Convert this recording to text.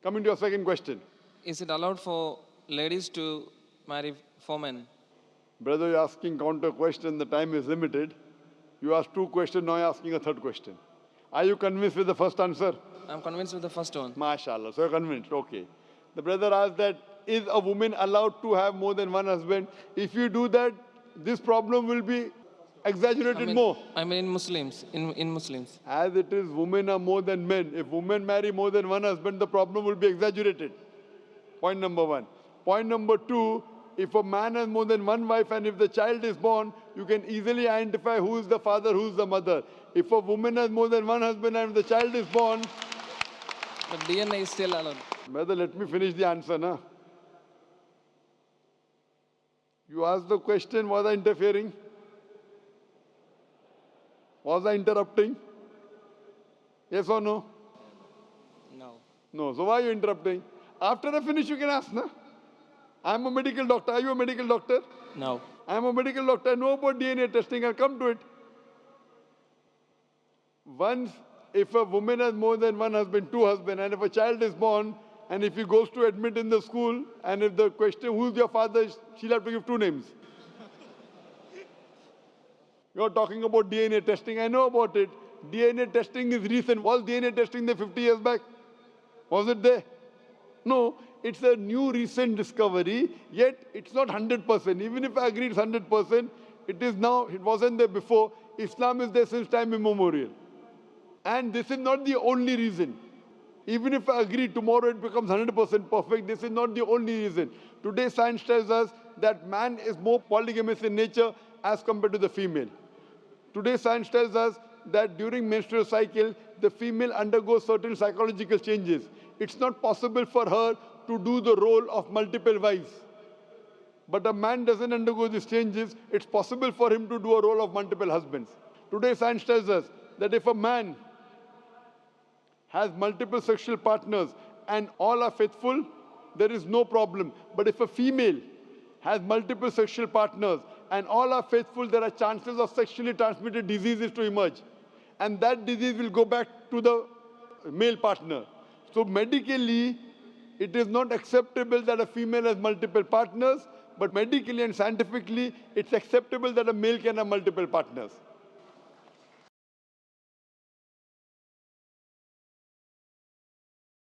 Coming to your second question. Is it allowed for ladies to marry for men? Brother, you're asking counter question. The time is limited. You asked two questions, now you're asking a third question. Are you convinced with the first answer? I'm convinced with the first one. MashaAllah. So you're convinced. Okay. The brother asked that, is a woman allowed to have more than one husband? If you do that, this problem will be exaggerated more. I mean in Muslims. In Muslims. As it is, women are more than men. If women marry more than one husband, the problem will be exaggerated. Point number one. Point number two, if a man has more than one wife and if the child is born, you can easily identify who is the father, who is the mother. If a woman has more than one husband and if the child is born... But DNA is still allowed. Brother, let me finish the answer, na? You asked the question, was I interfering? Was I interrupting? Yes or no? No. No. So why are you interrupting? After I finish, you can ask, na? I'm a medical doctor. Are you a medical doctor? No. I'm a medical doctor. I know about DNA testing. I'll come to it. Once, if a woman has more than one husband, two husbands, and if a child is born, and if he goes to admit in the school, and if the question, who's your father, she'll have to give two names. You're talking about DNA testing. I know about it. DNA testing is recent. Was DNA testing there 50 years back? Was it there? No. It's a new recent discovery, yet it's not 100%. Even if I agree it's 100%, it is now, it wasn't there before. Islam is there since time immemorial. And this is not the only reason. Even if I agree tomorrow it becomes 100% perfect, this is not the only reason. Today science tells us that man is more polygamous in nature as compared to the female. Today science tells us that during menstrual cycle, the female undergoes certain psychological changes. It's not possible for her to do the role of multiple wives. But a man doesn't undergo these changes. It's possible for him to do a role of multiple husbands. Today science tells us that if a man has multiple sexual partners and all are faithful, there is no problem. But if a female has multiple sexual partners and all are faithful, there are chances of sexually transmitted diseases to emerge. And that disease will go back to the male partner. So medically, it is not acceptable that a female has multiple partners, but medically and scientifically, it's acceptable that a male can have multiple partners.